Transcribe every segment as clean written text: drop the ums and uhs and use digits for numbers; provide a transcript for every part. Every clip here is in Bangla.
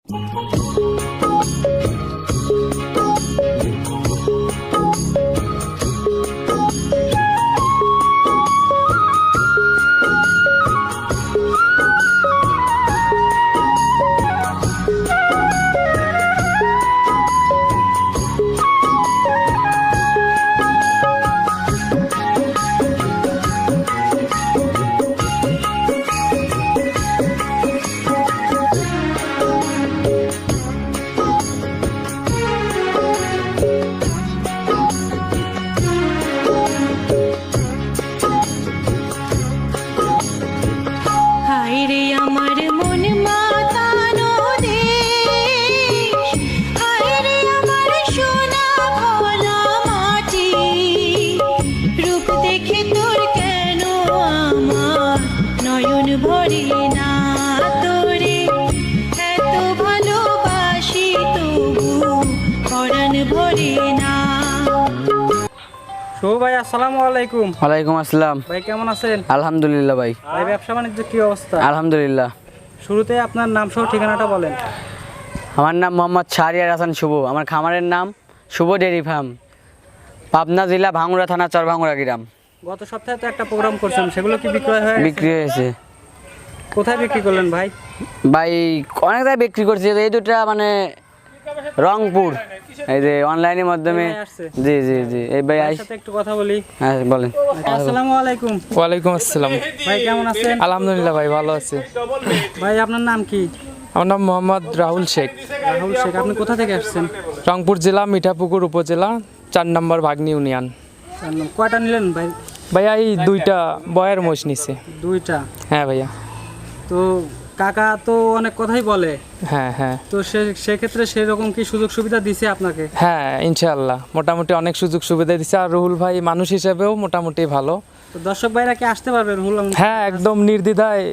শুভ ভাই আসসালামু আলাইকুম। ওয়ালাইকুম আসসালাম। ভাই কেমন আছেন? আলহামদুলিল্লাহ ভাই। ভাই ব্যবসা বাণিজ্য কি অবস্থা? আলহামদুলিল্লাহ। শুরুতে আপনার নাম সহ ঠিকানাটা বলেন। আমার নাম মোহাম্মদ শাহরিয়ার হাসান শুভ। আমার খামারের নাম শুভ ডেয়ারি ফার্ম, পাবনা জেলা ভাঙ্গুড়া থানা চরভাঙ্গুড়া গ্রাম। গত সপ্তাহে তো একটা প্রোগ্রাম করছেন, সেগুলো কি বিক্রয় হয়ে গেছে? বিক্রি হয়েছে। কোথায় বিক্রি করলেন ভাই? ভাই অনেক জায়গায় বিক্রি করছি, এই দুটা মানে রংপুর, এই যে অনলাইনের মাধ্যমে। জি জি জি। এই ভাই সাথে একটু কথা বলি। হ্যাঁ বলেন। আসসালামু আলাইকুম। ওয়ালাইকুম আসসালাম। ভাই কেমন আছেন? আলহামদুলিল্লাহ ভাই, ভালো আছি। ভাই আপনার নাম কি? আমার নাম মোহাম্মদ রাহুল শেখ। রাহুল শেখ। আপনি কোথা থেকে আসছেন? রংপুর জেলা মিঠাপুকুর উপজেলা 4 নম্বর ভাগ্নি ইউনিয়ন। কয়টা নিলেন ভাই? ভাইয়া এই 2টা বয়ের মোষ নিছে। 2টা? হ্যাঁ ভাইয়া। তো কাকা তো অনেক কথাই বলে। হ্যাঁ হ্যাঁ। তো সেক্ষেত্রে সেরকম কি সুযোগ সুবিধা দিছে আপনাকে? হ্যাঁ ইনশাআল্লাহ মোটামুটি অনেক সুযোগ সুবিধা দিছে। আর রুহুল ভাই মানুষ হিসেবেও মোটামুটি ভালো। তো দর্শক ভাইরা কি আসতে পারবে রুহুল? হ্যাঁ একদম নির্দ্বিধায়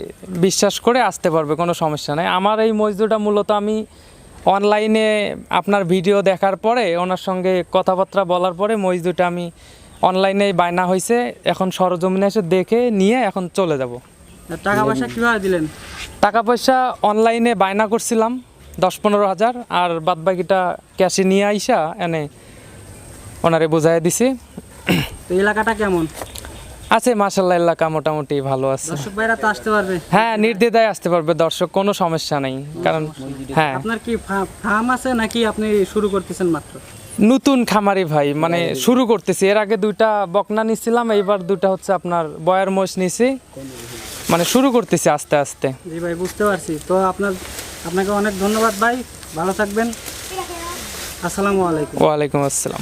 বিশ্বাস করে আসতে পারবে, কোনো সমস্যা নেই। আমার এই মজদুরটা মূলত আমি অনলাইনে আপনার ভিডিও দেখার পরে ওনার সঙ্গে কথাবার্তা বলার পরে মজদুরটা আমি অনলাইনে বায়না হয়েছে, এখন সরজমিনে এসে দেখে নিয়ে এখন চলে যাব। টাকা পয়সা কিভাবে দিলেন? টাকা পয়সা অনলাইনে বায়না করছিলাম 10-15 হাজার, আর বাদবাকিটা ক্যাশে নিয়ে আইসা এনে ওনারে বুঝাই দিছি। তো এলাকাটা কেমন আছে? মাশাআল্লাহ এলাকা মোটামুটি ভালো আছে। দর্শক ভাইরা তো আসতে পারবে? হ্যাঁ নির্দ্বিধায় আসতে পারবে দর্শক, কোনো সমস্যা নেই। কারণ হ্যাঁ আপনার কি ফার্ম আছে নাকি আপনি শুরু করতেছেন মাত্র? নতুন খামারি ভাই, মানে শুরু করতেছি। এর আগে 2টা বকনা নিছিলাম, এইবার 2টা হচ্ছে আপনার বয়ার মোষ নিছি, মানে শুরু করতেছি আস্তে আস্তে। জি ভাই বুঝতে পারছি। তো আপনাকে অনেক ধন্যবাদ ভাই, ভালো থাকবেন। আসসালামু আলাইকুম। ওয়ালাইকুম আসসালাম।